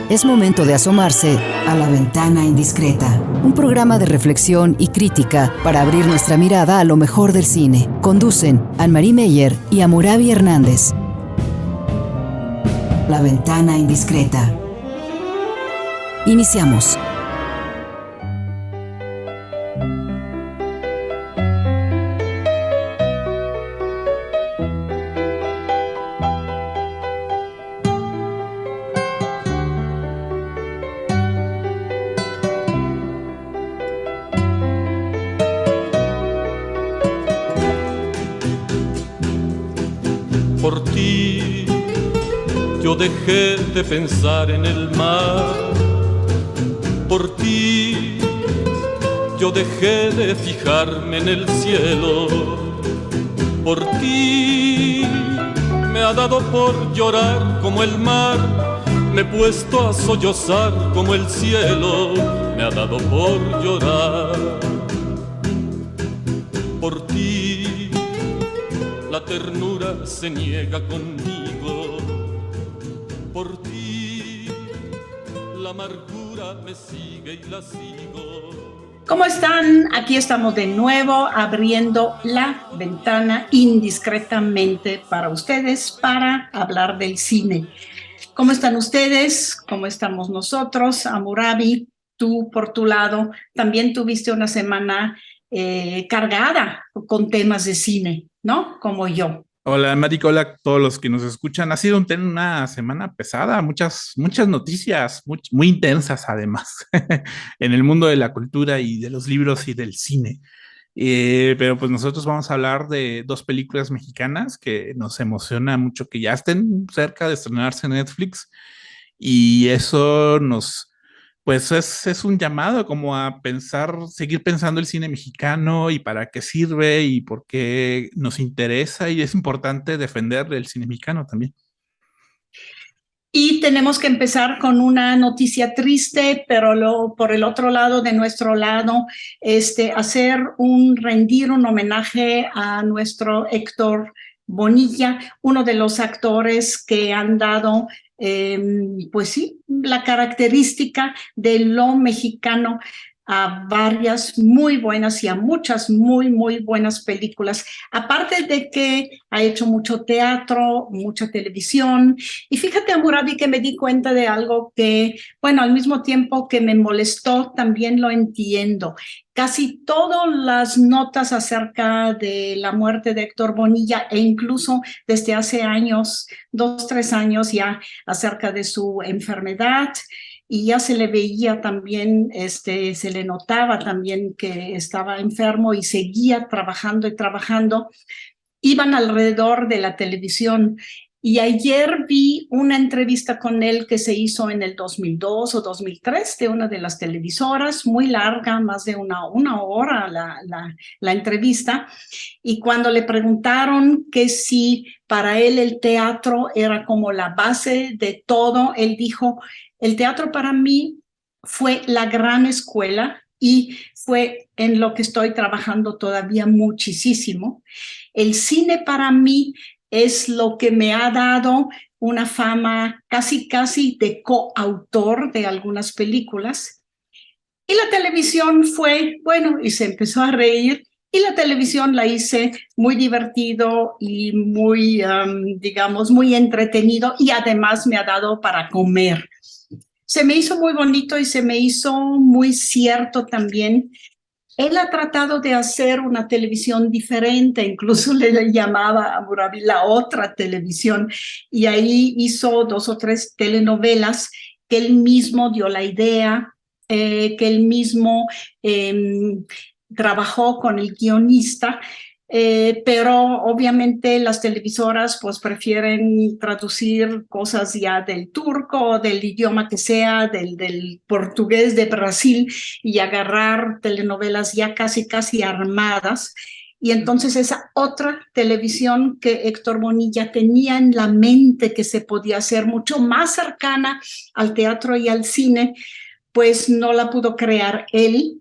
Es momento de asomarse a La Ventana Indiscreta, un programa de reflexión y crítica para abrir nuestra mirada a lo mejor del cine. Conducen Anne-Marie Meyer y Hammurabi Hernández. La Ventana Indiscreta. Iniciamos. Por ti yo dejé de pensar en el mar, por ti yo dejé de fijarme en el cielo, por ti me ha dado por llorar como el mar, me he puesto a sollozar como el cielo, me ha dado por llorar, por ti la ternura se niega conmigo, por ti la amargura me sigue y la sigo. ¿Cómo están? Aquí estamos de nuevo abriendo la ventana indiscretamente para ustedes para hablar del cine. ¿Cómo están ustedes? ¿Cómo estamos nosotros? Hammurabi, tú por tu lado también tuviste una semana cargada con temas de cine, ¿no? Como yo. Hola, Marico, hola a todos los que nos escuchan. Ha sido una semana pesada, muchas noticias, muy intensas además, en el mundo de la cultura y de los libros y del cine. Pero pues nosotros vamos a hablar de dos películas mexicanas que nos emociona mucho que ya estén cerca de estrenarse en Netflix y eso pues es un llamado como a pensar, seguir pensando el cine mexicano y para qué sirve y por qué nos interesa y es importante defender el cine mexicano también. Y tenemos que empezar con una noticia triste, pero por el otro lado, de nuestro lado, rendir un homenaje a nuestro Héctor Bonilla, uno de los actores que han dado pues sí, la característica de lo mexicano a varias muy buenas y a muchas muy buenas películas, aparte de que ha hecho mucho teatro, mucha televisión, y fíjate, Hammurabi, que me di cuenta de algo que, bueno, al mismo tiempo que me molestó, también lo entiendo. Casi todas las notas acerca de la muerte de Héctor Bonilla e incluso desde hace años, 2-3 años ya, acerca de su enfermedad, y ya se le veía también, se le notaba también que estaba enfermo y seguía trabajando y trabajando, iban alrededor de la televisión. Y ayer vi una entrevista con él que se hizo en el 2002 o 2003 de una de las televisoras, muy larga, más de una hora la entrevista. Y cuando le preguntaron que si para él el teatro era como la base de todo, él dijo: el teatro para mí fue la gran escuela y fue en lo que estoy trabajando todavía muchísimo. El cine para mí es lo que me ha dado una fama casi de coautor de algunas películas. Y la televisión fue, bueno, y se empezó a reír, y la televisión la hice muy divertido y muy, digamos, muy entretenido, y además me ha dado para comer. Se me hizo muy bonito y se me hizo muy cierto también. Él ha tratado de hacer una televisión diferente, incluso le llamaba a Hammurabi la otra televisión, y ahí hizo 2 o 3 telenovelas que él mismo dio la idea, que él mismo trabajó con el guionista, pero obviamente las televisoras pues prefieren traducir cosas ya del turco, del idioma que sea, del portugués de Brasil, y agarrar telenovelas ya casi armadas. Y entonces esa otra televisión que Héctor Bonilla tenía en la mente, que se podía hacer mucho más cercana al teatro y al cine, pues no la pudo crear él,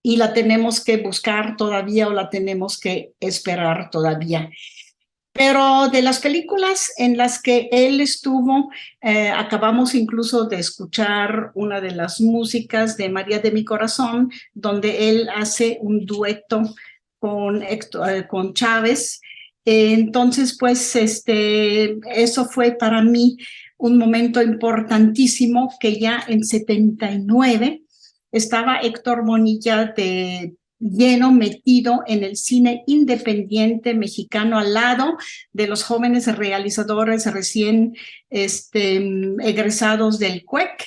y la tenemos que buscar todavía o la tenemos que esperar todavía. Pero de las películas en las que él estuvo, acabamos incluso de escuchar una de las músicas de María de mi Corazón, donde él hace un dueto con Chávez. Entonces, pues, eso fue para mí un momento importantísimo, que ya en 79 estaba Héctor Bonilla lleno, metido en el cine independiente mexicano, al lado de los jóvenes realizadores recién egresados del CUEC,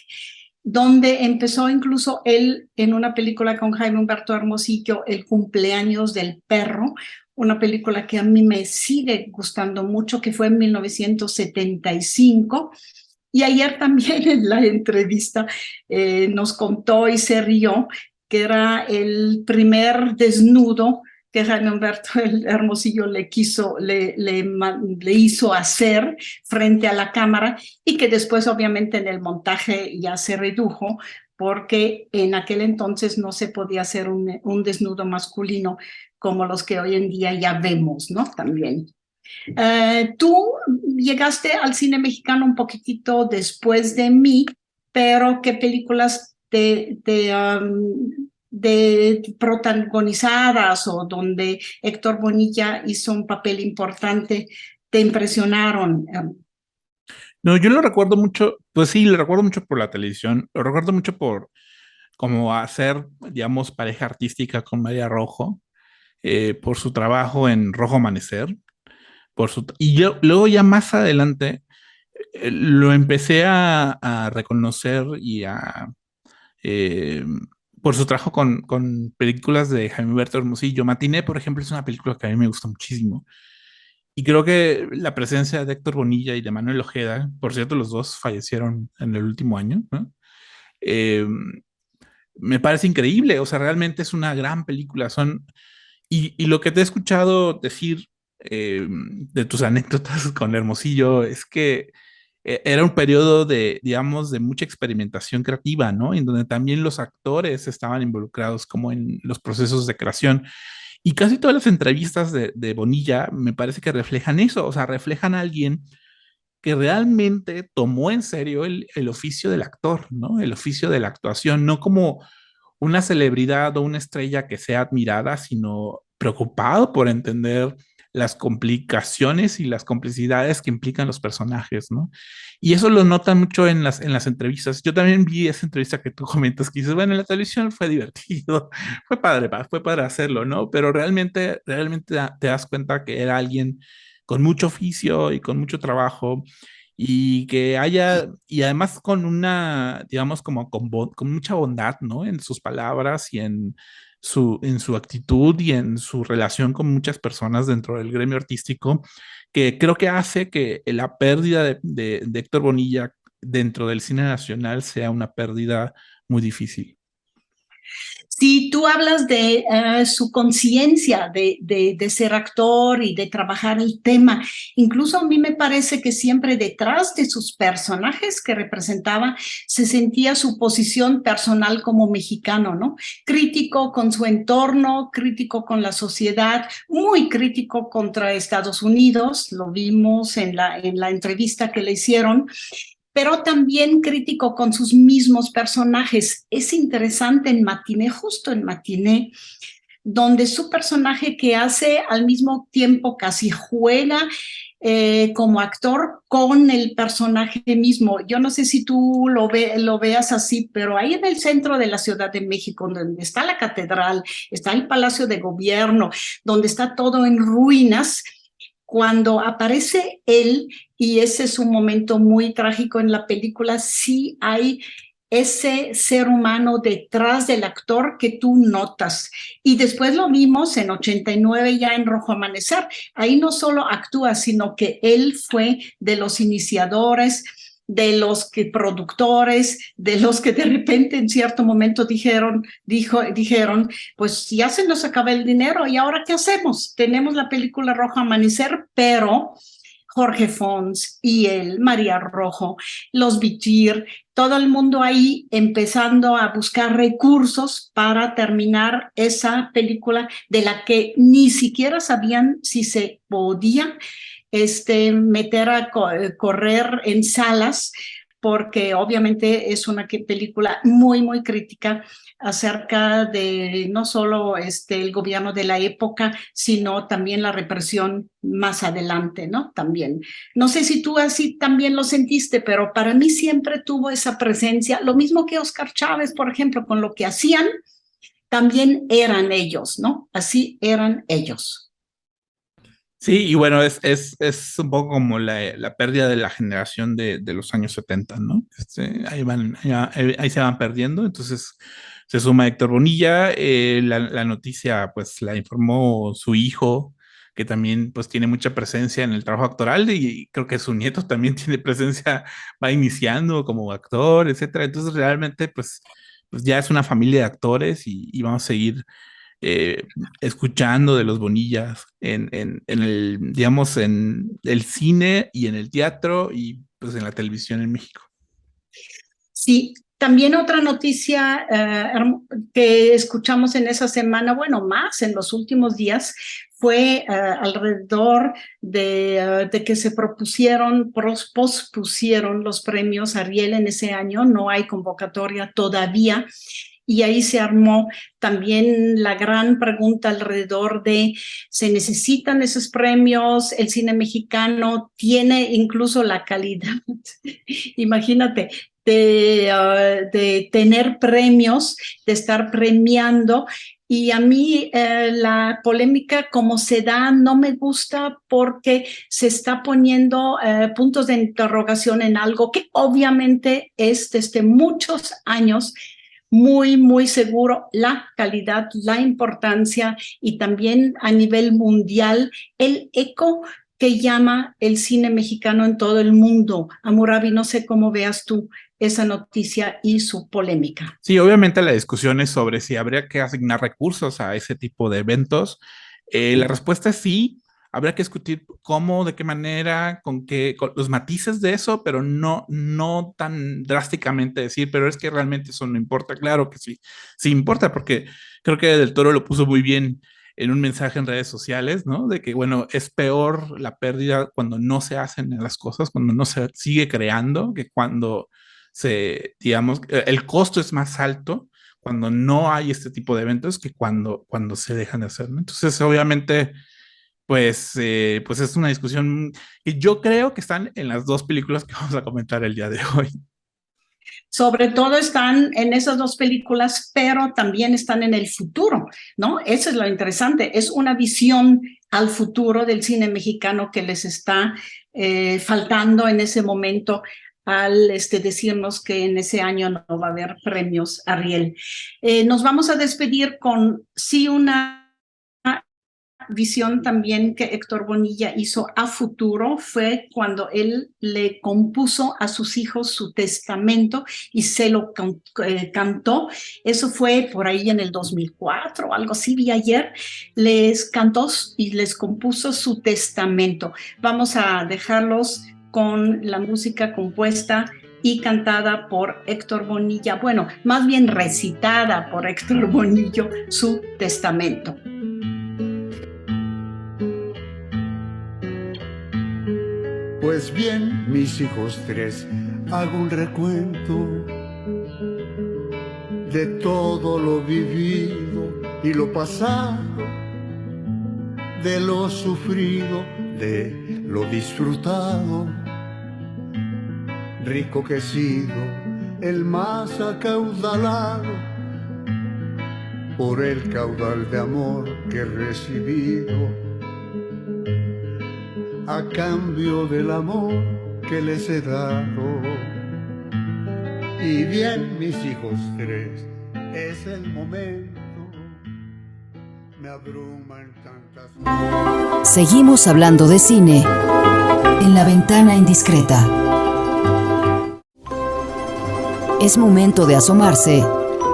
donde empezó incluso él en una película con Jaime Humberto Hermosillo, El cumpleaños del perro, una película que a mí me sigue gustando mucho, que fue en 1975. Y ayer también en la entrevista nos contó y se rió que era el primer desnudo que Jaime Humberto Hermosillo le hizo hacer frente a la cámara, y que después obviamente en el montaje ya se redujo, porque en aquel entonces no se podía hacer un desnudo masculino como los que hoy en día ya vemos, ¿no? También. Tú llegaste al cine mexicano un poquitito después de mí, pero ¿qué películas de protagonizadas o donde Héctor Bonilla hizo un papel importante te impresionaron? No, yo lo recuerdo mucho, pues sí, lo recuerdo mucho por la televisión, lo recuerdo mucho por como hacer, digamos, pareja artística con María Rojo, por su trabajo en Rojo Amanecer, y yo luego ya más adelante lo empecé a reconocer y eh, por su trabajo con películas de Jaime Humberto Hermosillo. Matiné, por ejemplo, es una película que a mí me gusta muchísimo. Y creo que la presencia de Héctor Bonilla y de Manuel Ojeda, por cierto, los dos fallecieron en el último año, ¿no? Eh, Me parece increíble, o sea, realmente es una gran película. Y lo que te he escuchado decir de tus anécdotas con Hermosillo es que era un periodo de, digamos, de mucha experimentación creativa, ¿no? En donde también los actores estaban involucrados como en los procesos de creación. Y casi todas las entrevistas de Bonilla me parece que reflejan eso, o sea, reflejan a alguien que realmente tomó en serio el oficio del actor, ¿no? El oficio de la actuación, no como una celebridad o una estrella que sea admirada, sino preocupado por entender las complicaciones y las complicidades que implican los personajes, ¿no? Y eso lo notan mucho en las entrevistas. Yo también vi esa entrevista que tú comentas, que dices, bueno, en la televisión fue divertido, fue padre hacerlo, ¿no? Pero realmente te das cuenta que era alguien con mucho oficio y con mucho trabajo, y además con una, digamos, como con mucha bondad, ¿no? En sus palabras y en su actitud y en su relación con muchas personas dentro del gremio artístico, que creo que hace que la pérdida de Héctor Bonilla dentro del cine nacional sea una pérdida muy difícil. Si tú hablas de su conciencia de ser actor y de trabajar el tema, incluso a mí me parece que siempre detrás de sus personajes que representaba se sentía su posición personal como mexicano, ¿no? Crítico con su entorno, crítico con la sociedad, muy crítico contra Estados Unidos, lo vimos en la entrevista que le hicieron, pero también crítico con sus mismos personajes. Es interesante en Matiné, justo en Matiné, donde su personaje, que hace al mismo tiempo casi juega como actor con el personaje mismo. Yo no sé si tú lo veas así, pero ahí en el centro de la Ciudad de México, donde está la catedral, está el Palacio de Gobierno, donde está todo en ruinas, cuando aparece él, y ese es un momento muy trágico en la película, sí hay ese ser humano detrás del actor que tú notas. Y después lo vimos en 89 ya en Rojo Amanecer. Ahí no solo actúa, sino que él fue de los iniciadores, de los productores, de los que de repente en cierto momento dijeron, pues ya se nos acaba el dinero, ¿y ahora qué hacemos? Tenemos la película Rojo Amanecer, pero Jorge Fons y él, María Rojo, los Vitir, todo el mundo ahí empezando a buscar recursos para terminar esa película de la que ni siquiera sabían si se podía meter a correr en salas, porque obviamente es una película muy, muy crítica acerca de no solo el gobierno de la época, sino también la represión más adelante, ¿no? También. No sé si tú así también lo sentiste, pero para mí siempre tuvo esa presencia, lo mismo que Oscar Chávez, por ejemplo, con lo que hacían, también eran ellos, ¿no? Así eran ellos. Sí, y bueno, es un poco como la pérdida de la generación de los años 70, ¿no? Ahí van, ahí se van perdiendo, entonces se suma Héctor Bonilla, la noticia pues la informó su hijo, que también pues tiene mucha presencia en el trabajo actoral y creo que su nieto también tiene presencia, va iniciando como actor, etcétera, entonces realmente pues ya es una familia de actores y vamos a seguir eh, escuchando de los Bonillas en el, digamos, en el cine y en el teatro y pues en la televisión en México. Sí, también otra noticia que escuchamos en esa semana, bueno, más en los últimos días, fue alrededor de que se pospusieron los premios Ariel en ese año, no hay convocatoria todavía. Y ahí se armó también la gran pregunta alrededor de, ¿se necesitan esos premios? ¿El cine mexicano tiene incluso la calidad? Imagínate, de tener premios, de estar premiando. Y a mí la polémica como se da no me gusta porque se está poniendo puntos de interrogación en algo que obviamente es desde muchos años muy, muy seguro la calidad, la importancia y también a nivel mundial el eco que llama el cine mexicano en todo el mundo. Hammurabi, no sé cómo veas tú esa noticia y su polémica. Sí, obviamente la discusión es sobre si habría que asignar recursos a ese tipo de eventos. La respuesta es sí. Habría que discutir cómo, de qué manera, con qué, con los matices de eso, pero no tan drásticamente decir, pero es que realmente eso no importa. Claro que sí, sí importa, porque creo que Del Toro lo puso muy bien en un mensaje en redes sociales, ¿no? De que, bueno, es peor la pérdida cuando no se hacen las cosas, cuando no se sigue creando, que cuando digamos, el costo es más alto cuando no hay este tipo de eventos que cuando se dejan de hacer, ¿no? Entonces, obviamente, pues es una discusión que yo creo que están en las dos películas que vamos a comentar el día de hoy. Sobre todo están en esas dos películas, pero también están en el futuro, ¿no? Eso es lo interesante, es una visión al futuro del cine mexicano que les está faltando en ese momento al decirnos que en ese año no va a haber premios Ariel. Nos vamos a despedir con sí una visión también que Héctor Bonilla hizo a futuro fue cuando él le compuso a sus hijos su testamento y se lo cantó. Eso fue por ahí en el 2004 o algo así, vi ayer. Les cantó y les compuso su testamento. Vamos a dejarlos con la música compuesta y cantada por Héctor Bonilla, bueno, más bien recitada por Héctor Bonillo, su testamento. Pues bien, mis hijos tres, hago un recuento de todo lo vivido y lo pasado, de lo sufrido, de lo disfrutado. Rico que he sido, el más acaudalado, por el caudal de amor que he recibido, a cambio del amor que les he dado. Y bien, mis hijos tres, es el momento, me abruman tantas cosas. Seguimos hablando de cine en La Ventana Indiscreta. Es momento de asomarse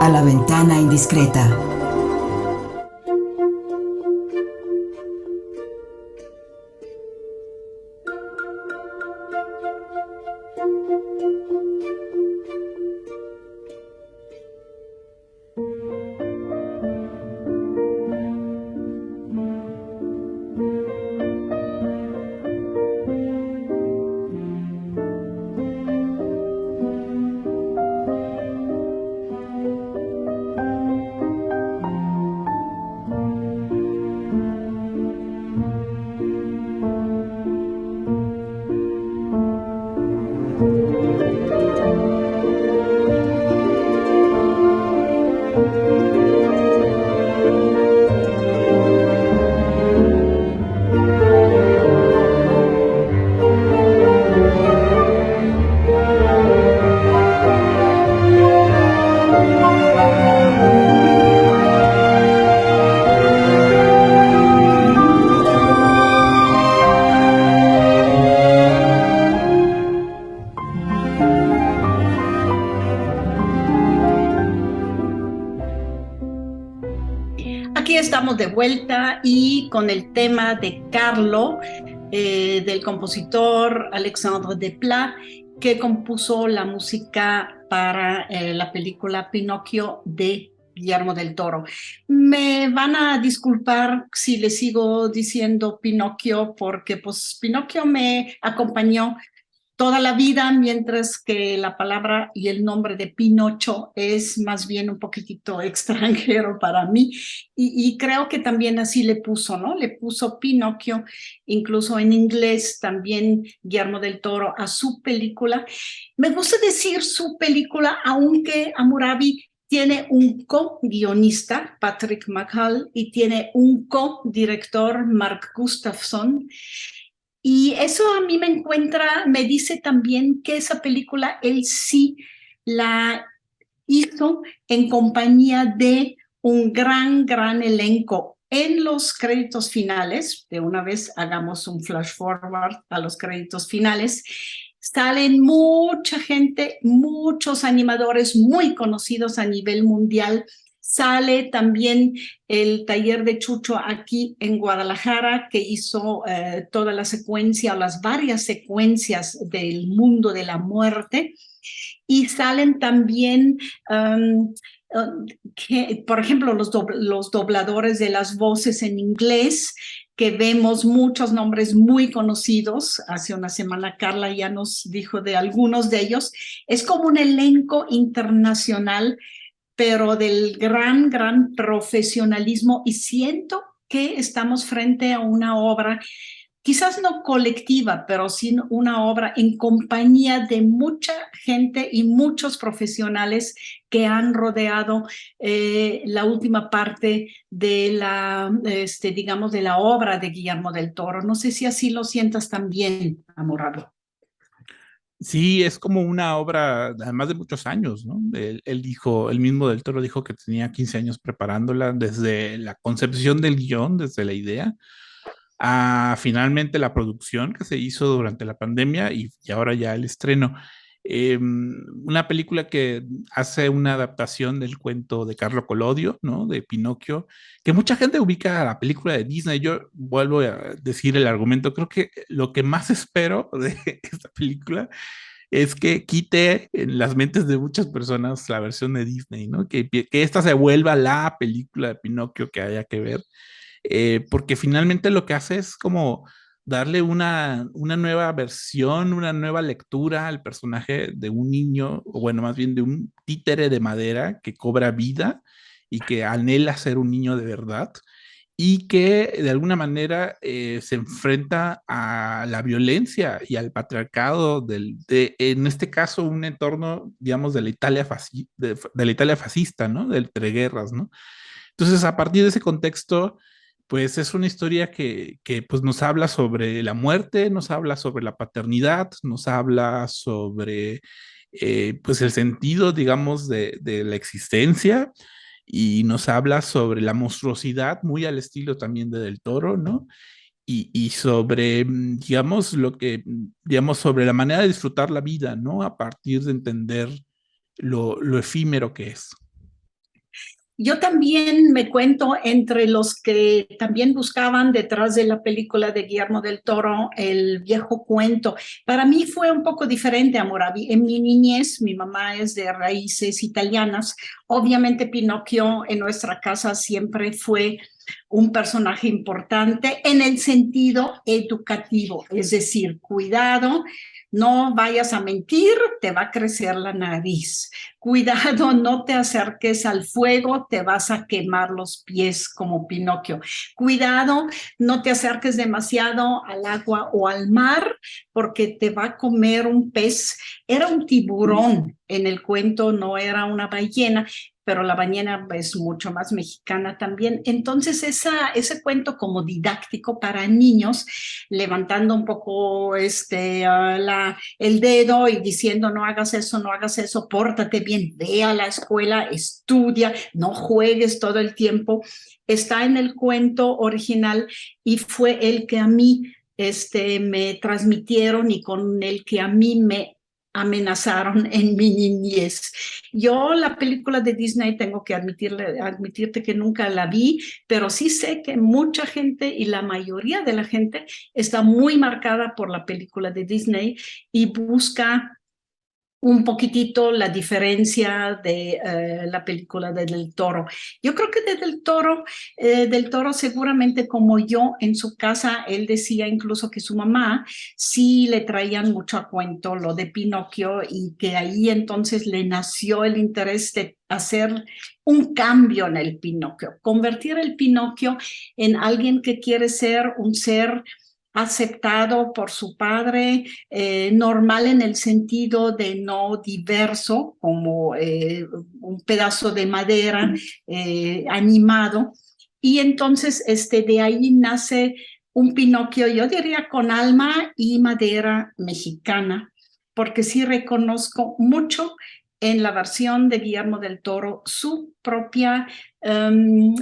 a La Ventana Indiscreta. Estamos de vuelta y con el tema de Carlo, del compositor Alexandre Desplat, que compuso la música para la película Pinocchio de Guillermo del Toro. Me van a disculpar si le sigo diciendo Pinocchio, porque pues Pinocchio me acompañó toda la vida, mientras que la palabra y el nombre de Pinocho es más bien un poquitito extranjero para mí, y creo que también así le puso, ¿no? Le puso Pinocchio, incluso en inglés también Guillermo del Toro a su película. Me gusta decir su película, aunque Hammurabi tiene un co-guionista, Patrick McCall, y tiene un co-director, Mark Gustafson. Y eso a mí me dice también que esa película él sí la hizo en compañía de un gran elenco. En los créditos finales, de una vez hagamos un flash forward a los créditos finales, salen mucha gente, muchos animadores muy conocidos a nivel mundial. Sale también el taller de Chucho aquí en Guadalajara, que hizo toda la secuencia, o las varias secuencias del mundo de la muerte. Y salen también, por ejemplo, los dobladores de las voces en inglés, que vemos muchos nombres muy conocidos. Hace una semana Carla ya nos dijo de algunos de ellos. Es como un elenco internacional, pero del gran profesionalismo, y siento que estamos frente a una obra, quizás no colectiva, pero sí una obra en compañía de mucha gente y muchos profesionales que han rodeado la última parte de digamos, de la obra de Guillermo del Toro. No sé si así lo sientas también, Amorado. Sí, es como una obra, además de muchos años, ¿no? Él mismo del Toro dijo que tenía 15 años preparándola, desde la concepción del guión, desde la idea, a finalmente la producción que se hizo durante la pandemia y ahora ya el estreno. Una película que hace una adaptación del cuento de Carlo Collodi, ¿no? De Pinocchio, que mucha gente ubica a la película de Disney. Yo vuelvo a decir el argumento, creo que lo que más espero de esta película es que quite en las mentes de muchas personas la versión de Disney, ¿no? Que esta se vuelva la película de Pinocchio que haya que ver, porque finalmente lo que hace es como darle una nueva versión, una nueva lectura al personaje de un niño, o bueno, más bien de un títere de madera que cobra vida y que anhela ser un niño de verdad, y que de alguna manera se enfrenta a la violencia y al patriarcado en este caso, un entorno, digamos, de la Italia, de la Italia fascista, ¿no? De entreguerras, ¿no? Entonces, a partir de ese contexto, pues es una historia que pues nos habla sobre la muerte, nos habla sobre la paternidad, nos habla sobre pues el sentido, digamos, de la existencia, y nos habla sobre la monstruosidad, muy al estilo también de Del Toro, ¿no? Y sobre, digamos, digamos, sobre la manera de disfrutar la vida, ¿no? A partir de entender lo efímero que es. Yo también me cuento entre los que también buscaban detrás de la película de Guillermo del Toro el viejo cuento. Para mí fue un poco diferente, Hammurabi. En mi niñez, mi mamá es de raíces italianas. Obviamente Pinocchio en nuestra casa siempre fue un personaje importante en el sentido educativo, es decir, cuidado, no vayas a mentir, te va a crecer la nariz. Cuidado, no te acerques al fuego, te vas a quemar los pies como Pinocchio. Cuidado, no te acerques demasiado al agua o al mar, porque te va a comer un pez. Era un tiburón en el cuento, no era una ballena, pero la ballena es mucho más mexicana también. Entonces, ese cuento como didáctico para niños, levantando un poco el dedo y diciendo no hagas eso, pórtate bien, ve a la escuela, estudia, no juegues todo el tiempo, está en el cuento original y fue el que a mí me transmitieron y con el que a mí me amenazaron en mi niñez. Yo la película de Disney tengo que admitirte que nunca la vi, pero sí sé que mucha gente y la mayoría de la gente está muy marcada por la película de Disney y busca un poquitito la diferencia de la película de Del Toro. Yo creo que de Del Toro seguramente como yo en su casa, él decía incluso que su mamá sí le traían mucho a cuento lo de Pinocchio y que ahí entonces le nació el interés de hacer un cambio en el Pinocchio, convertir el Pinocchio en alguien que quiere ser un ser aceptado por su padre, normal en el sentido de no diverso, como un pedazo de madera animado. Y entonces de ahí nace un Pinocchio, yo diría, con alma y madera mexicana, porque sí reconozco mucho en la versión de Guillermo del Toro su propia,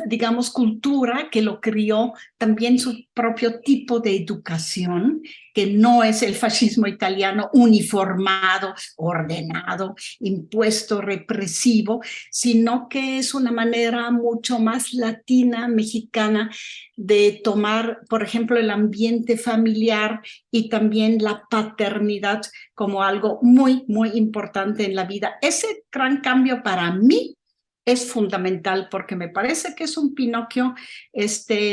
digamos, cultura que lo crió, también su propio tipo de educación, que no es el fascismo italiano uniformado, ordenado, impuesto, represivo, sino que es una manera mucho más latina, mexicana, de tomar, por ejemplo, el ambiente familiar y también la paternidad como algo muy, muy importante en la vida. Ese gran cambio para mí es fundamental porque me parece que es un Pinocchio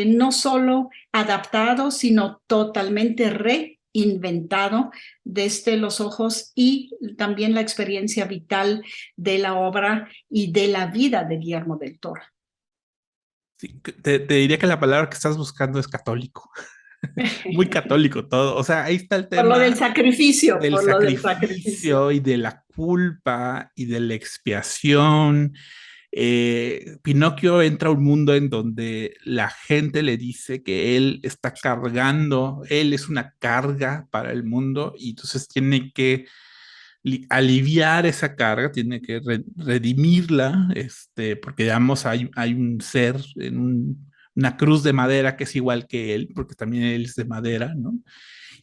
no solo adaptado, sino totalmente reinventado desde los ojos y también la experiencia vital de la obra y de la vida de Guillermo del Toro. Sí, te diría que la palabra que estás buscando es católico. Muy católico todo. O sea, ahí está el Por lo del tema sacrificio, del por lo del sacrificio. sacrificio y de la culpa y de la expiación. Pinocchio entra a un mundo en donde la gente le dice que él está cargando, él es una carga para el mundo y entonces tiene que aliviar esa carga, tiene que redimirla, porque digamos hay un ser en una cruz de madera que es igual que él, porque también él es de madera, ¿no?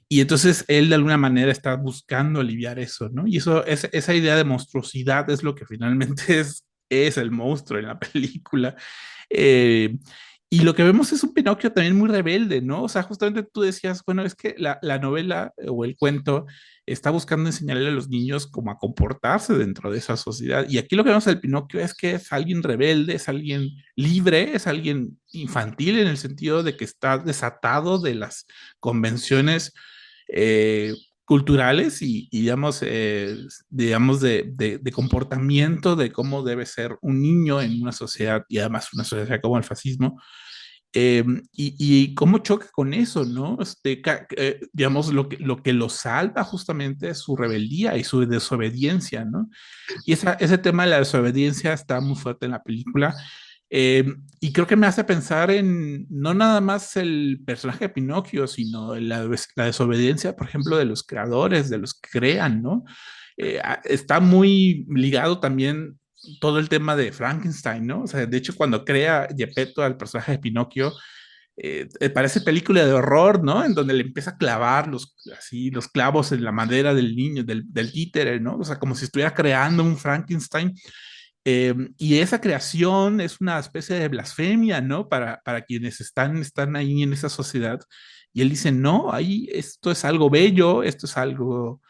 Y entonces él de alguna manera está buscando aliviar eso, ¿no? Y esa idea de monstruosidad es lo que finalmente es el monstruo en la película. Eh, y lo que vemos es un Pinocchio también muy rebelde, ¿no? O sea, justamente tú decías, bueno, es que la novela o el cuento está buscando enseñarle a los niños cómo a comportarse dentro de esa sociedad. Y aquí lo que vemos del Pinocchio es que es alguien rebelde, es alguien libre, es alguien infantil en el sentido de que está desatado de las convenciones culturales y digamos de comportamiento de cómo debe ser un niño en una sociedad y además una sociedad como el fascismo. Y cómo choca con eso, ¿no? Digamos, lo que lo salva justamente es su rebeldía y su desobediencia, ¿no? Y ese tema de la desobediencia está muy fuerte en la película. Y creo que me hace pensar en no nada más el personaje de Pinocchio, sino la desobediencia, por ejemplo, de los creadores, de los que crean, ¿no? Está muy ligado también todo el tema de Frankenstein, ¿no? O sea, de hecho, cuando crea Geppetto al personaje de Pinocchio, parece película de horror, ¿no? En donde le empieza a clavar los clavos en la madera del niño, del títere, ¿no? O sea, como si estuviera creando un Frankenstein. Y esa creación es una especie de blasfemia, ¿no? Para quienes están ahí en esa sociedad. Y él dice, no, ahí esto es algo bello, esto es algo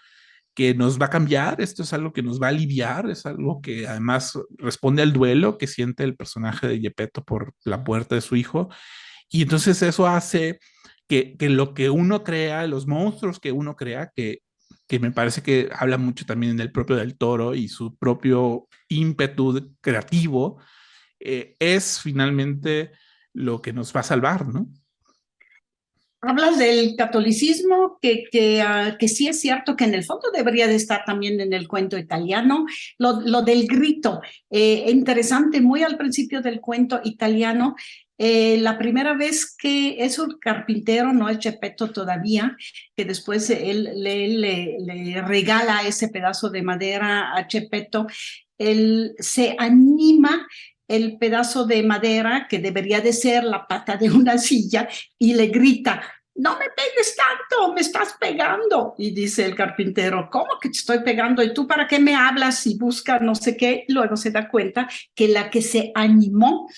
que nos va a cambiar, esto es algo que nos va a aliviar, es algo que además responde al duelo que siente el personaje de Geppetto por la muerte de su hijo. Y entonces eso hace que lo que uno crea, los monstruos que uno crea, que me parece que habla mucho también del propio del Toro y su propio ímpetu creativo, es finalmente lo que nos va a salvar, ¿no? Hablas del catolicismo, que sí es cierto que en el fondo debería de estar también en el cuento italiano, lo del grito, interesante, muy al principio del cuento italiano, la primera vez que es un carpintero, no es Geppetto todavía, que después él le regala ese pedazo de madera a Geppetto, él se anima el pedazo de madera que debería de ser la pata de una silla y le grita no me pegues tanto, me estás pegando. Y dice el carpintero, ¿cómo que te estoy pegando? ¿Y tú para qué me hablas? Y busca no sé qué. Luego se da cuenta que la que se animó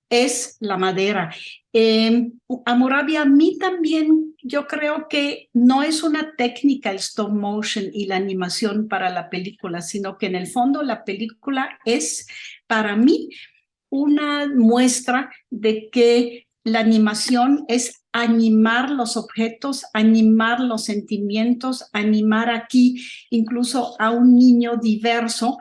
es la madera. Hammurabi, a mí también, yo creo que no es una técnica el stop motion y la animación para la película, sino que en el fondo la película es, para mí, una muestra de que la animación es animar los objetos, animar los sentimientos, animar aquí incluso a un niño diverso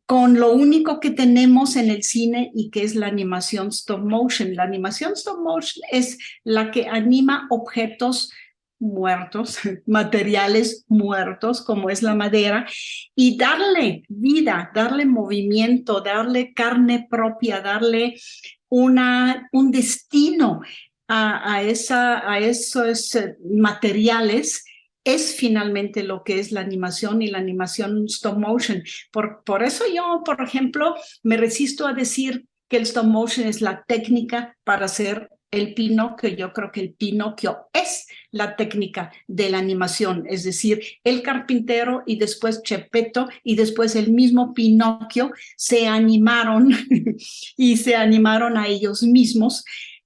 con lo único que tenemos en el cine y que es la animación stop motion. La animación stop motion es la que anima objetos muertos, materiales muertos, como es la madera, y darle vida, darle movimiento, darle carne propia, darle un destino a esos materiales, es finalmente lo que es la animación y la animación stop motion. Por eso yo, por ejemplo, me resisto a decir que el stop motion es la técnica para hacer el Pinocchio. Yo creo que el Pinocchio es la técnica de la animación, es decir, el carpintero y después Geppetto y después el mismo Pinocchio se animaron y se animaron a ellos mismos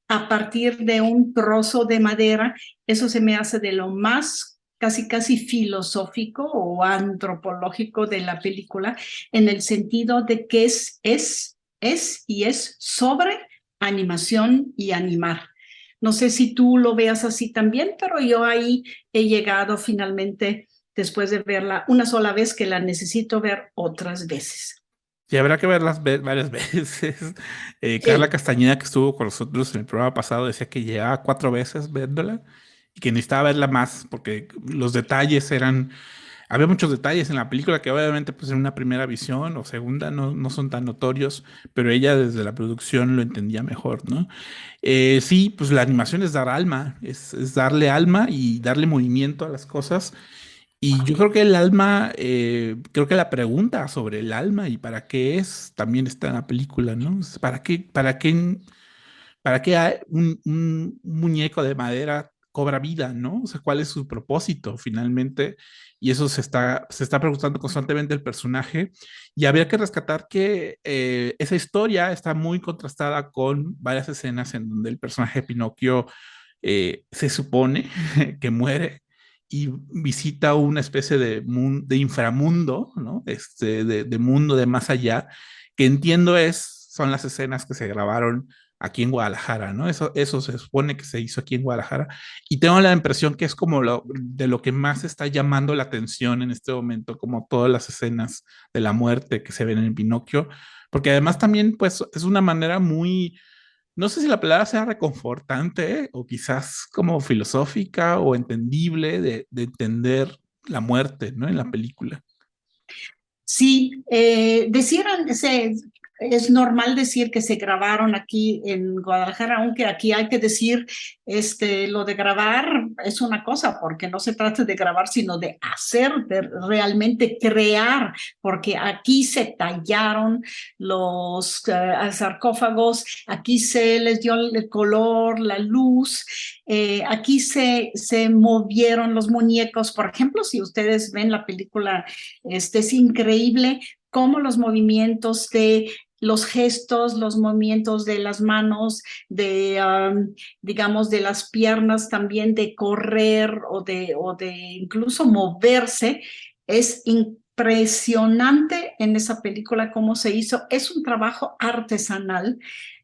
a partir de un trozo de madera. Eso se me hace de lo más casi filosófico o antropológico de la película, en el sentido de que es sobre animación y animar. No sé si tú lo veas así también, pero yo ahí he llegado finalmente después de verla una sola vez, que la necesito ver otras veces. Y habrá que verlas varias veces. Carla Sí. Castañeda, que estuvo con nosotros en el programa pasado, decía que llegaba 4 veces viéndola y que necesitaba verla más porque los detalles eran... Había muchos detalles en la película que obviamente pues en una primera visión o segunda no son tan notorios, pero ella desde la producción lo entendía mejor, ¿no? Sí, pues la animación es dar alma, es darle alma y darle movimiento a las cosas. Y yo creo que el alma, creo que la pregunta sobre el alma y para qué es, también está en la película, ¿no? Para qué hay un muñeco de madera cobra vida, ¿no? O sea, ¿cuál es su propósito finalmente? Y eso se está preguntando constantemente el personaje. Y habría que rescatar que esa historia está muy contrastada con varias escenas en donde el personaje de Pinocchio se supone que muere y visita una especie de inframundo, ¿no? De mundo de más allá, que entiendo son las escenas que se grabaron aquí en Guadalajara, ¿no? Eso se supone que se hizo aquí en Guadalajara y tengo la impresión que es como de lo que más está llamando la atención en este momento, como todas las escenas de la muerte que se ven en Pinocchio, porque además también pues es una manera muy, no sé si la palabra sea reconfortante, o quizás como filosófica o entendible de entender la muerte, ¿no? En la película. Sí, es normal decir que se grabaron aquí en Guadalajara, aunque aquí hay que decir, lo de grabar es una cosa, porque no se trata de grabar, sino de hacer, de realmente crear, porque aquí se tallaron los sarcófagos, aquí se les dio el color, la luz, aquí se movieron los muñecos. Por ejemplo, si ustedes ven la película, es increíble cómo los movimientos de los gestos, los movimientos de las manos, digamos, de las piernas también, de correr o de incluso moverse, es impresionante en esa película cómo se hizo. Es un trabajo artesanal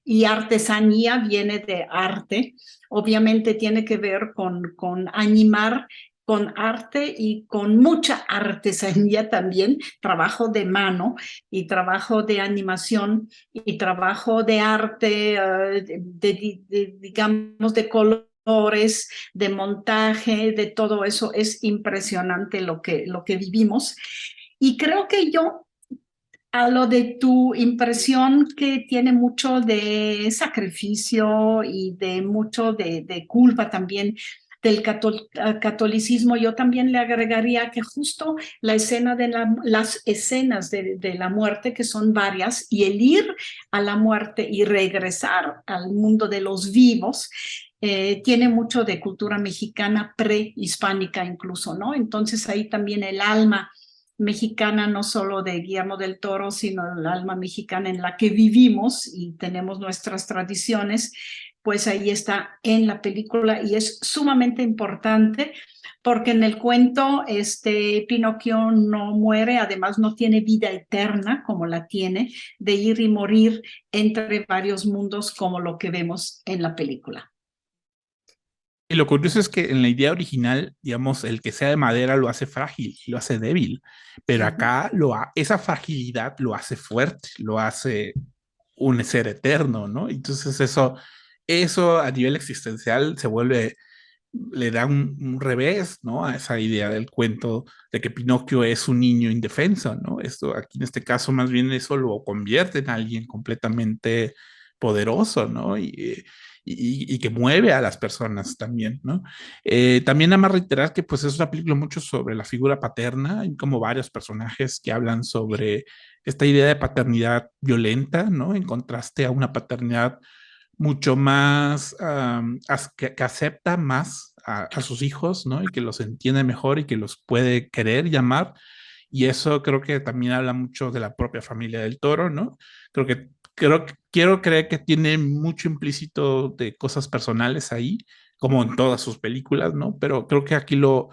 y artesanía viene de arte. Obviamente tiene que ver con animar, con arte y con mucha artesanía también, trabajo de mano y trabajo de animación y trabajo de arte, digamos, de colores, de montaje, de todo eso. Es impresionante lo que vivimos. Y creo que yo, a lo de tu impresión que tiene mucho de sacrificio y de mucho de culpa también del catolicismo, yo también le agregaría que justo la escena las escenas de la muerte, que son varias, y el ir a la muerte y regresar al mundo de los vivos, tiene mucho de cultura mexicana prehispánica incluso, ¿no? Entonces ahí también el alma mexicana, no solo de Guillermo del Toro, sino el alma mexicana en la que vivimos y tenemos nuestras tradiciones, pues ahí está en la película y es sumamente importante porque en el cuento Pinocchio no muere, además no tiene vida eterna como la tiene de ir y morir entre varios mundos como lo que vemos en la película. Y lo curioso es que en la idea original, digamos, el que sea de madera lo hace frágil, lo hace débil, pero acá esa fragilidad lo hace fuerte, lo hace un ser eterno, ¿no? Entonces eso a nivel existencial le da un revés, ¿no? A esa idea del cuento de que Pinocchio es un niño indefenso, ¿no? Esto aquí en este caso más bien eso lo convierte en alguien completamente poderoso, ¿no? Y que mueve a las personas también, ¿no? También nada más reiterar que pues es una película mucho sobre la figura paterna, hay como varios personajes que hablan sobre esta idea de paternidad violenta, ¿no? En contraste a una paternidad mucho más, que acepta más a sus hijos, ¿no? Y que los entiende mejor y que los puede querer y amar. Y eso creo que también habla mucho de la propia familia del Toro, ¿no? Quiero creer que tiene mucho implícito de cosas personales ahí, como en todas sus películas, ¿no? Pero creo que aquí lo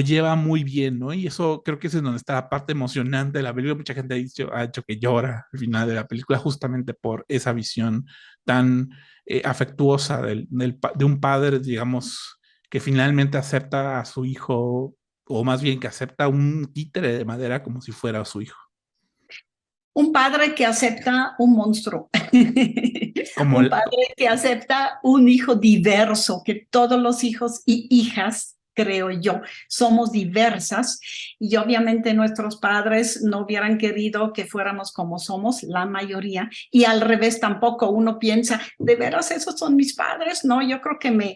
lleva muy bien, ¿no? Y eso creo que es en donde está la parte emocionante de la película. Mucha gente ha dicho que llora al final de la película justamente por esa visión tan afectuosa de un padre, digamos, que finalmente acepta a su hijo, o más bien que acepta un títere de madera como si fuera su hijo. Un padre que acepta un monstruo. Un padre que acepta un hijo diverso, que todos los hijos y hijas, creo yo, somos diversas y obviamente nuestros padres no hubieran querido que fuéramos como somos, la mayoría, y al revés tampoco. Uno piensa, ¿de veras esos son mis padres? No, yo creo que en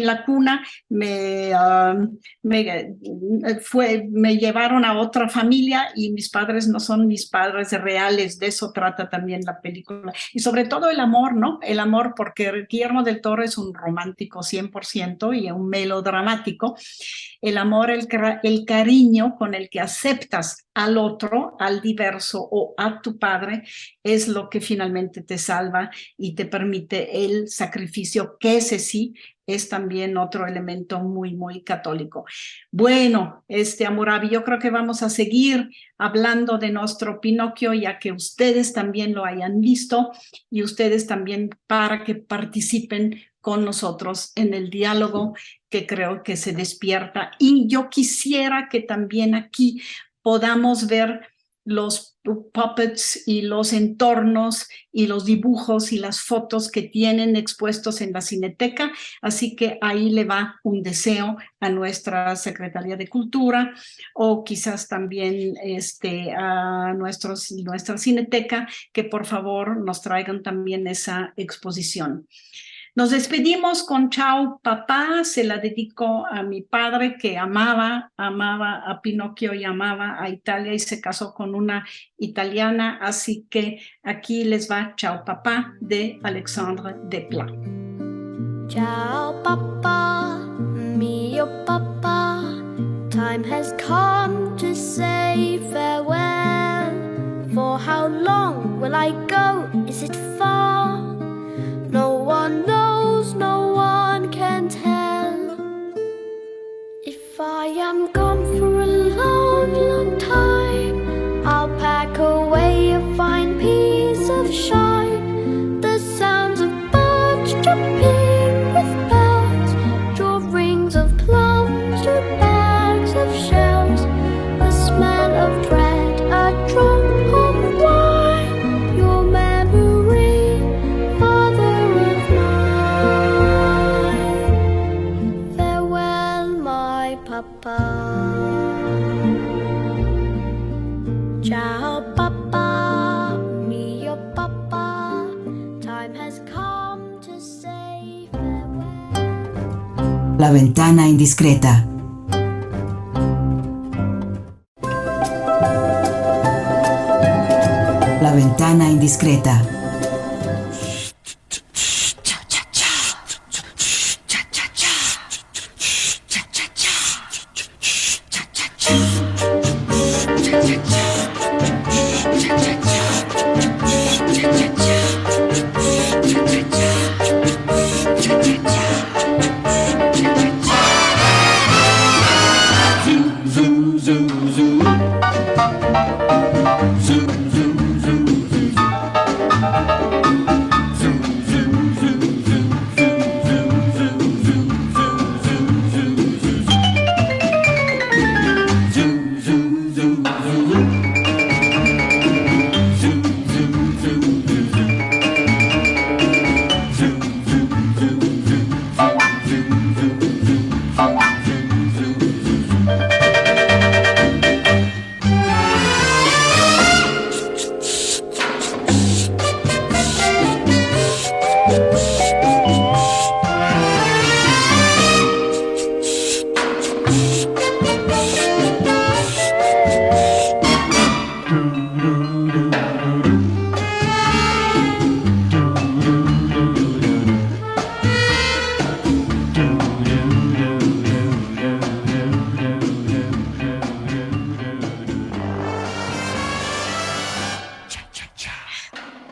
la cuna me llevaron a otra familia y mis padres no son mis padres reales. De eso trata también la película. Y sobre todo el amor, ¿no? El amor, porque Guillermo del Toro es un romántico 100% y un melodramático. El amor, el cariño con el que aceptas al otro, al diverso o a tu padre, es lo que finalmente te salva y te permite el sacrificio, que ese sí es también otro elemento muy, muy católico. Bueno, Hammurabi, yo creo que vamos a seguir hablando de nuestro Pinocchio, ya que ustedes también lo hayan visto y ustedes también para que participen con nosotros en el diálogo que creo que se despierta. Y yo quisiera que también aquí podamos ver los puppets y los entornos y los dibujos y las fotos que tienen expuestos en la Cineteca, así que ahí le va un deseo a nuestra Secretaría de Cultura o quizás también a nuestra Cineteca, que por favor nos traigan también esa exposición. Nos despedimos con Chao Papá, se la dedico a mi padre que amaba a Pinocchio y amaba a Italia y se casó con una italiana, así que aquí les va Chao Papá de Alexandre Desplat. Ciao Papa, mio Papa, time has come to say farewell. For how long will I go? Is it far? No one knows, no one can tell. If I am gone for a long, long time, I'll pack away a fine piece of shine. The sounds of birds jumping with bells, draw rings of plums or bags of shells. The smell of bread, a drop of wine, your memory, Father of mine. Farewell, my Papa. Ciao, Papa, mio Papa. Time has come to say farewell. La ventana indiscreta. La ventana indiscreta.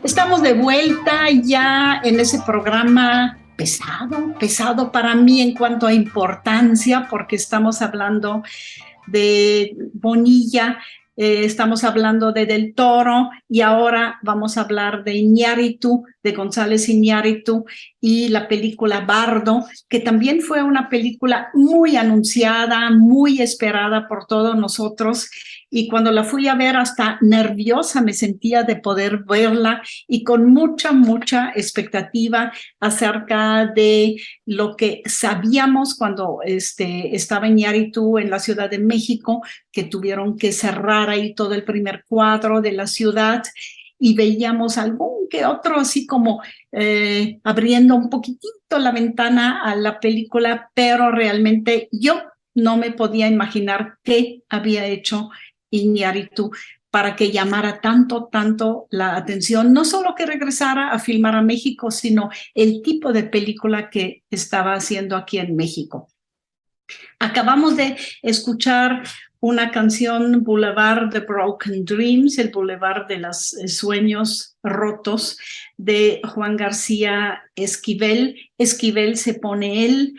Estamos de vuelta ya en ese programa pesado para mí en cuanto a importancia, porque estamos hablando de Bonilla, estamos hablando de Del Toro y ahora vamos a hablar de Iñárritu, de González Iñárritu y la película Bardo, que también fue una película muy anunciada, muy esperada por todos nosotros. Y cuando la fui a ver, hasta nerviosa me sentía de poder verla y con mucha expectativa acerca de lo que sabíamos cuando estaba Iñárritu en la Ciudad de México, que tuvieron que cerrar ahí todo el primer cuadro de la ciudad y veíamos algún que otro así como abriendo un poquitito la ventana a la película, pero realmente yo no me podía imaginar qué había hecho Iñárritu para que llamara tanto la atención, no solo que regresara a filmar a México, sino el tipo de película que estaba haciendo aquí en México. Acabamos de escuchar una canción, Boulevard de Broken Dreams, el Boulevard de los Sueños Rotos, de Juan García Esquivel. Esquivel se pone él,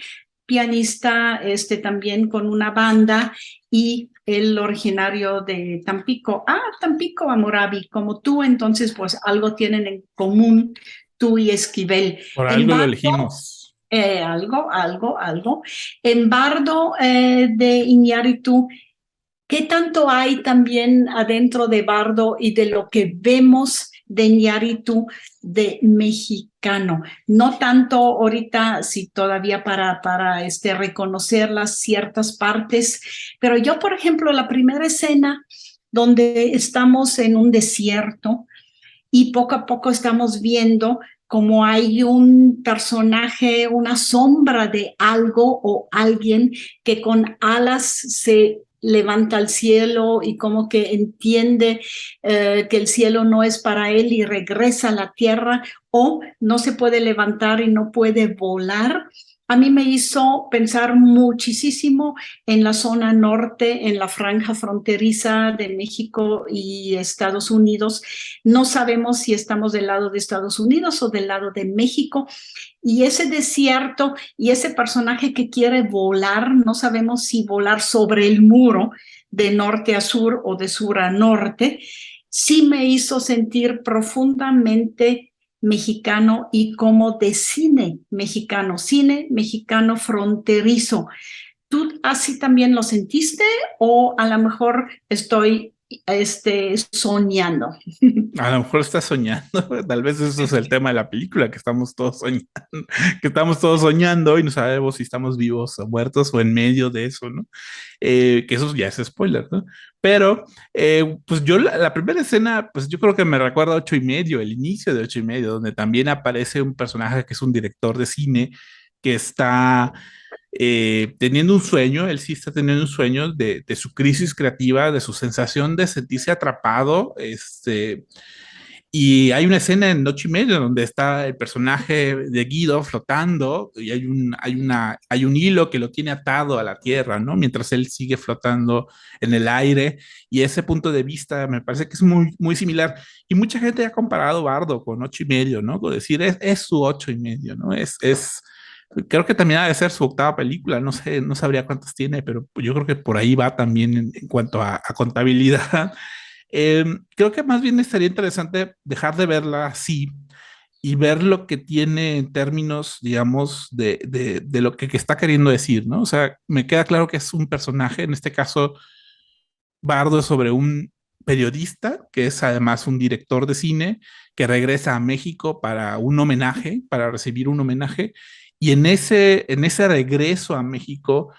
pianista también con una banda, y el originario de Tampico. Tampico, Hammurabi, como tú, entonces pues algo tienen en común tú y Esquivel. Por algo lo elegimos. Algo. En Bardo de Iñárritu, ¿qué tanto hay también adentro de Bardo y de lo que vemos de Iñárritu de mexicano? No tanto ahorita, si todavía para reconocer las ciertas partes, pero yo, por ejemplo, la primera escena donde estamos en un desierto y poco a poco estamos viendo como hay un personaje, una sombra de algo o alguien que con alas se levanta al cielo y como que entiende que el cielo no es para él y regresa a la tierra, o no se puede levantar y no puede volar. A mí me hizo pensar muchísimo en la zona norte, en la franja fronteriza de México y Estados Unidos. No sabemos si estamos del lado de Estados Unidos o del lado de México. Y ese desierto y ese personaje que quiere volar, no sabemos si volar sobre el muro de norte a sur o de sur a norte, sí me hizo sentir profundamente mexicano y como de cine mexicano fronterizo. ¿Tú así también lo sentiste o a lo mejor estoy soñando? A lo mejor estás soñando, tal vez eso es el tema de la película, que estamos todos soñando y no sabemos si estamos vivos o muertos o en medio de eso, ¿no? Que eso ya es spoiler, ¿no? Pero, pues yo la primera escena, pues yo creo que me recuerda a 8 y medio, el inicio de 8 y medio, donde también aparece un personaje que es un director de cine que está teniendo un sueño. Él sí está teniendo un sueño de su crisis creativa, de su sensación de sentirse atrapado, y hay una escena en 8 y medio donde está el personaje de Guido flotando y hay un hilo que lo tiene atado a la tierra, ¿no? Mientras él sigue flotando en el aire, y ese punto de vista me parece que es muy similar, y mucha gente ha comparado Bardo con 8 y medio, ¿no? Con decir, es su 8 y medio, ¿no? Creo que también ha de ser su octava película, no sé, no sabría cuántas tiene, pero yo creo que por ahí va también en cuanto a contabilidad. Creo que más bien estaría interesante dejar de verla así y ver lo que tiene en términos, digamos, de lo que está queriendo decir, ¿no? O sea, me queda claro que es un personaje, en este caso, Bardo es sobre un periodista, que es además un director de cine, que regresa a México para un homenaje, para recibir un homenaje, y en ese regreso a México,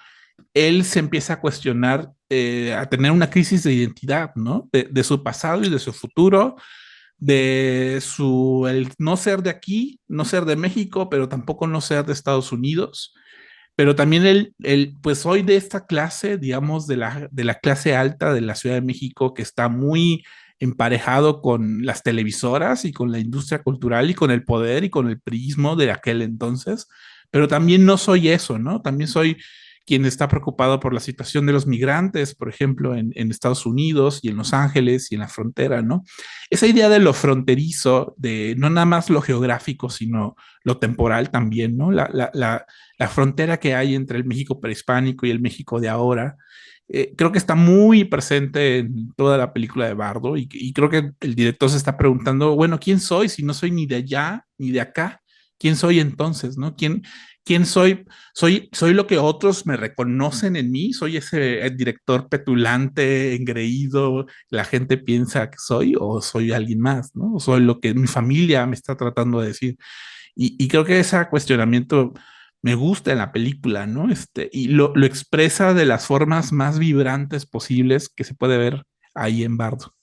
él se empieza a cuestionar, a tener una crisis de identidad, ¿no? De su pasado y de su futuro, el no ser de aquí, no ser de México, pero tampoco no ser de Estados Unidos. Pero también pues soy de esta clase, digamos, de la clase alta de la Ciudad de México, que está muy emparejado con las televisoras y con la industria cultural y con el poder y con el priismo de aquel entonces, pero también no soy eso, ¿no? También soy quien está preocupado por la situación de los migrantes, por ejemplo, en Estados Unidos y en Los Ángeles y en la frontera, ¿no? Esa idea de lo fronterizo, de no nada más lo geográfico, sino lo temporal también, ¿no? La frontera que hay entre el México prehispánico y el México de ahora, creo que está muy presente en toda la película de Bardo y creo que el director se está preguntando, bueno, ¿quién soy si no soy ni de allá ni de acá? ¿Quién soy entonces, no? ¿Quién soy? ¿Soy lo que otros me reconocen en mí? ¿Soy ese director petulante, engreído, la gente piensa que soy o soy alguien más, ¿no? ¿O soy lo que mi familia me está tratando de decir? Y creo que ese cuestionamiento me gusta en la película, ¿no? Y lo expresa de las formas más vibrantes posibles que se puede ver ahí en Bardo.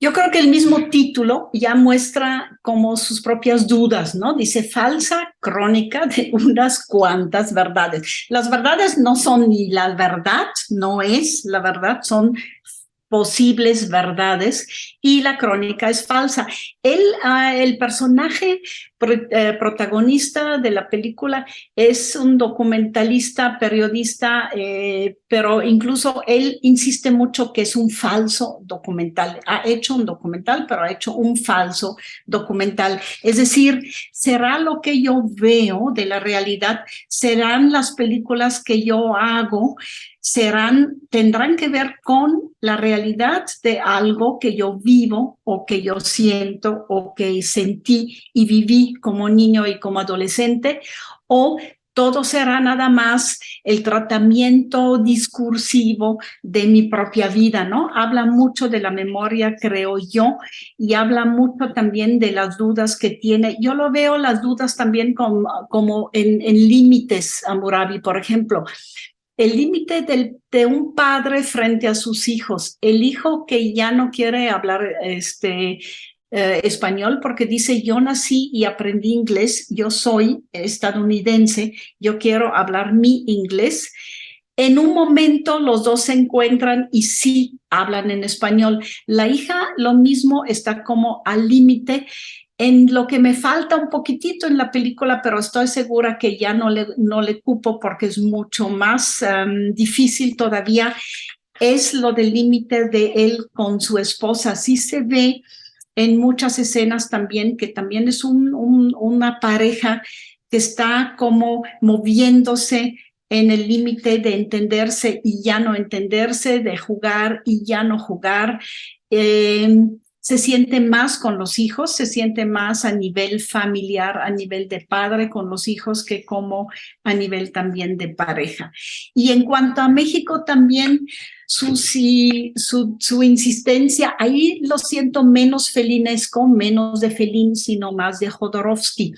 Yo creo que el mismo título ya muestra como sus propias dudas, ¿no? Dice falsa crónica de unas cuantas verdades. Las verdades no son ni la verdad, no es la verdad, son posibles verdades y la crónica es falsa. El personaje protagonista de la película es un documentalista, periodista, pero incluso él insiste mucho que es un falso documental. Ha hecho un documental, pero ha hecho un falso documental. Es decir, será lo que yo veo de la realidad, serán las películas que yo hago, tendrán que ver con la realidad de algo que yo vivo o que yo siento o que sentí y viví como niño y como adolescente, o todo será nada más el tratamiento discursivo de mi propia vida, ¿no? Habla mucho de la memoria, creo yo, y habla mucho también de las dudas que tiene. Yo lo veo las dudas también como en límites, Hammurabi, por ejemplo. El límite de un padre frente a sus hijos, el hijo que ya no quiere hablar español porque dice, yo nací y aprendí inglés, yo soy estadounidense, yo quiero hablar mi inglés. En un momento los dos se encuentran y sí hablan en español. La hija lo mismo, está como al límite. En lo que me falta un poquitito en la película, pero estoy segura que ya no le cupo porque es mucho más difícil todavía, es lo del límite de él con su esposa. Sí se ve en muchas escenas también, que también es una pareja que está como moviéndose en el límite de entenderse y ya no entenderse, de jugar y ya no jugar. Se siente más con los hijos, se siente más a nivel familiar, a nivel de padre con los hijos que como a nivel también de pareja. Y en cuanto a México también, su insistencia, ahí lo siento menos felinesco, menos de Fellini, sino más de Jodorowsky.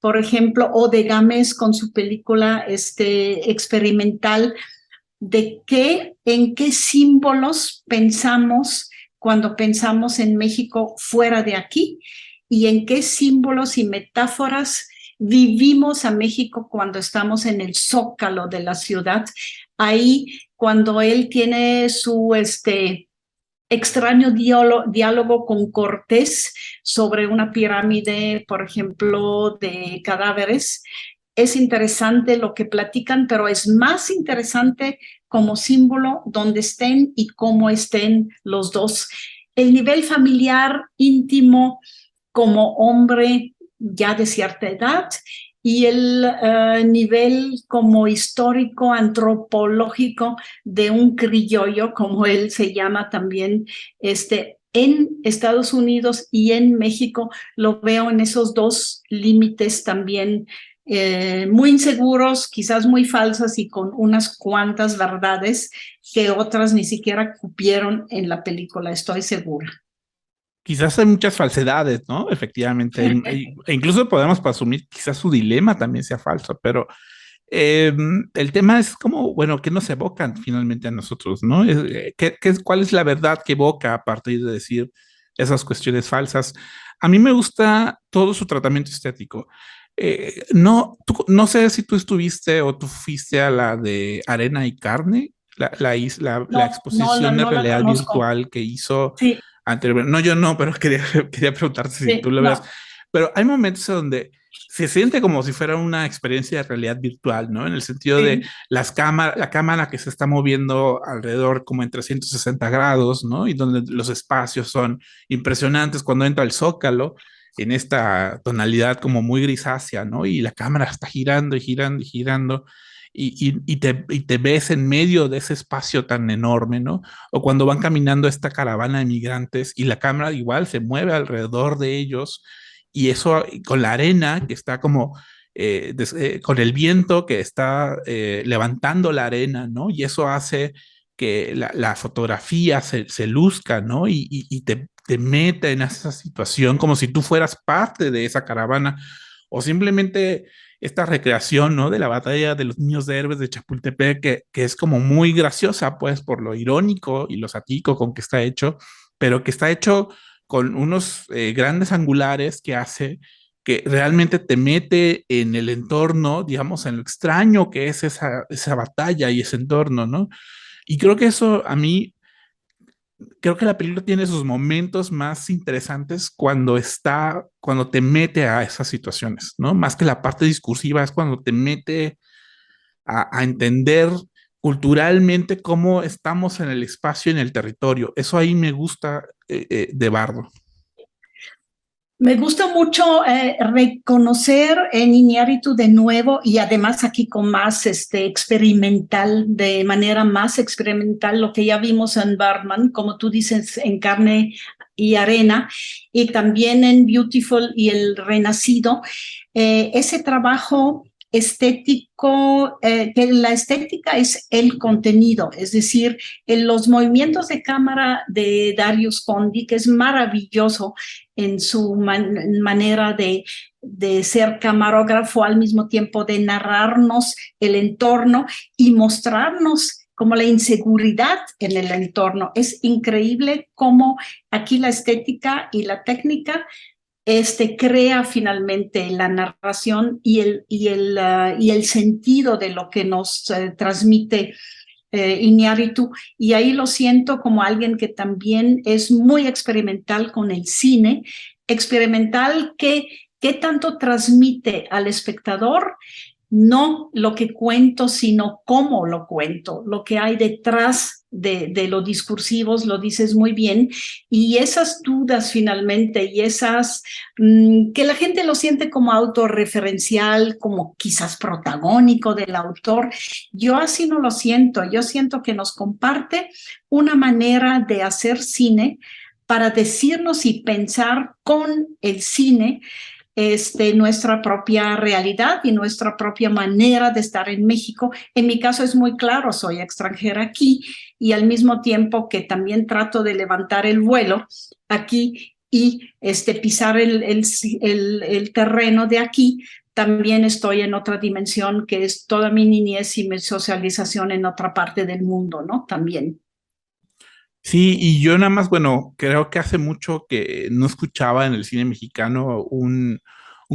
Por ejemplo, o de Gámez con su película experimental, en qué símbolos pensamos cuando pensamos en México fuera de aquí y en qué símbolos y metáforas vivimos a México cuando estamos en el zócalo de la ciudad. Ahí, cuando él tiene su extraño diálogo con Cortés sobre una pirámide, por ejemplo, de cadáveres, es interesante lo que platican, pero es más interesante como símbolo donde estén y cómo estén los dos. El nivel familiar íntimo como hombre ya de cierta edad y el nivel como histórico, antropológico de un criollo, como él se llama también, en Estados Unidos y en México. Lo veo en esos dos límites también muy inseguros, quizás muy falsas y con unas cuantas verdades que otras ni siquiera cupieron en la película, estoy segura. Quizás hay muchas falsedades, ¿no? Efectivamente, e incluso podemos asumir quizás su dilema también sea falso, pero el tema es como, bueno, ¿qué nos evocan finalmente a nosotros, ¿no? ¿Cuál es la verdad que evoca a partir de decir esas cuestiones falsas? A mí me gusta todo su tratamiento estético. No sé si tú estuviste o tú fuiste a la de Arena y Carne, la exposición de no la realidad conozco. virtual que hizo Sí, anteriormente. No, yo no, pero quería preguntarte si sí, tú lo no. ves. Pero hay momentos donde se siente como si fuera una experiencia de realidad virtual, ¿no? En el sentido de Sí. la cámara que se está moviendo alrededor como en 360 grados, ¿no? Y donde los espacios son impresionantes cuando entra el Zócalo en esta tonalidad como muy grisácea, ¿no? Y la cámara está girando y girando y girando y te ves en medio de ese espacio tan enorme, ¿no? O cuando van caminando esta caravana de migrantes y la cámara igual se mueve alrededor de ellos y eso con la arena que está como con el viento que está levantando la arena, ¿no? Y eso hace que la fotografía se luzca, ¿no? Y te meta en esa situación como si tú fueras parte de esa caravana o simplemente esta recreación, ¿no? De la batalla de los niños de héroes de Chapultepec, que es como muy graciosa, pues, por lo irónico y lo satírico con que está hecho, pero que está hecho con unos grandes angulares que hace que realmente te mete en el entorno, digamos, en lo extraño que es esa batalla y ese entorno, ¿no? Y creo que eso a mí creo que la película tiene sus momentos más interesantes cuando te mete a esas situaciones, ¿no? Más que la parte discursiva, es cuando te mete a entender culturalmente cómo estamos en el espacio, en el territorio. Eso ahí me gusta de Bardo. Me gusta mucho reconocer en Iñárritu de nuevo y además aquí con más experimental, de manera más experimental, lo que ya vimos en Birdman, como tú dices, en Carne y Arena, y también en Beautiful y El Renacido. Ese trabajo estético, que la estética es el contenido, es decir, en los movimientos de cámara de Darius Khondji, que es maravilloso en su manera de ser camarógrafo, al mismo tiempo de narrarnos el entorno y mostrarnos como la inseguridad en el entorno. Es increíble cómo aquí la estética y la técnica crea finalmente la narración y el sentido de lo que nos transmite Iñárritu, y ahí lo siento como alguien que también es muy experimental con el cine, experimental que tanto transmite al espectador, no lo que cuento, sino cómo lo cuento, lo que hay detrás de lo discursivos, lo dices muy bien, y esas dudas finalmente, y esas, que la gente lo siente como autorreferencial, como quizás protagónico del autor, yo así no lo siento, yo siento que nos comparte una manera de hacer cine para decirnos y pensar con el cine nuestra propia realidad y nuestra propia manera de estar en México. En mi caso es muy claro, soy extranjera aquí y al mismo tiempo que también trato de levantar el vuelo aquí y pisar el terreno de aquí, también estoy en otra dimensión que es toda mi niñez y mi socialización en otra parte del mundo, ¿no? También. Sí, y yo nada más, bueno, creo que hace mucho que no escuchaba en el cine mexicano un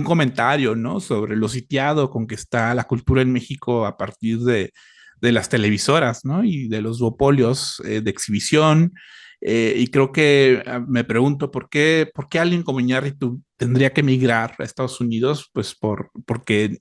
comentario, ¿no? Sobre lo sitiado con que está la cultura en México a partir de las televisoras, ¿no? Y de los duopolios de exhibición. Y creo que me pregunto por qué alguien como Iñárritu tendría que emigrar a Estados Unidos, porque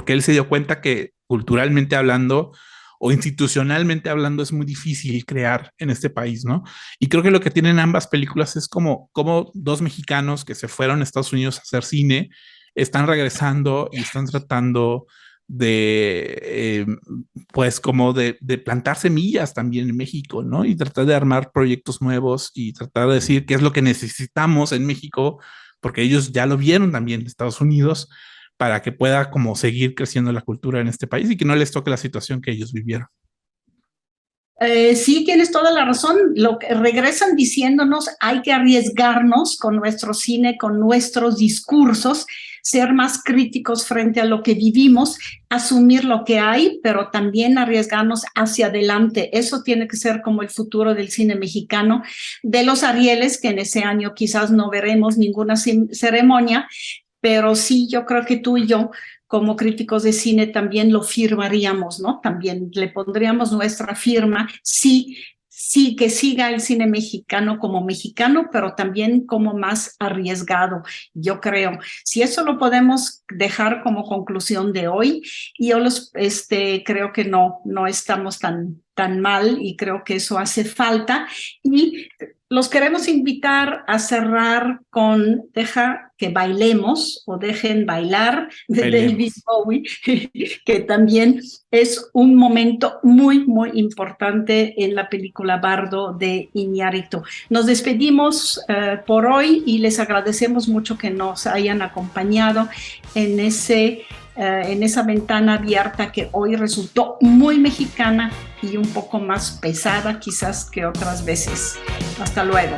él se dio cuenta que culturalmente hablando o institucionalmente hablando es muy difícil crear en este país, ¿no? Y creo que lo que tienen ambas películas es como dos mexicanos que se fueron a Estados Unidos a hacer cine están regresando y están tratando de, pues como de plantar semillas también en México, ¿no? Y tratar de armar proyectos nuevos y tratar de decir qué es lo que necesitamos en México, porque ellos ya lo vieron también en Estados Unidos, para que pueda como seguir creciendo la cultura en este país y que no les toque la situación que ellos vivieron. Sí, tienes toda la razón. Lo que regresan diciéndonos, hay que arriesgarnos con nuestro cine, con nuestros discursos, ser más críticos frente a lo que vivimos, asumir lo que hay, pero también arriesgarnos hacia adelante. Eso tiene que ser como el futuro del cine mexicano, de los Arieles, que en ese año quizás no veremos ninguna ceremonia, pero sí, yo creo que tú y yo, como críticos de cine, también lo firmaríamos, ¿no? También le pondríamos nuestra firma, sí, que siga el cine mexicano como mexicano, pero también como más arriesgado, yo creo. Si eso lo podemos dejar como conclusión de hoy, yo creo que no estamos tan mal, y creo que eso hace falta, y los queremos invitar a cerrar con Deja que bailemos, o Dejen bailar, de David Bowie, que también es un momento muy, muy importante en la película Bardo de Iñárritu. Nos despedimos por hoy y les agradecemos mucho que nos hayan acompañado en esa ventana abierta que hoy resultó muy mexicana y un poco más pesada quizás que otras veces. Hasta luego.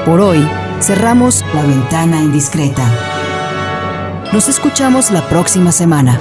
Por hoy, cerramos La Ventana Indiscreta. Nos escuchamos la próxima semana.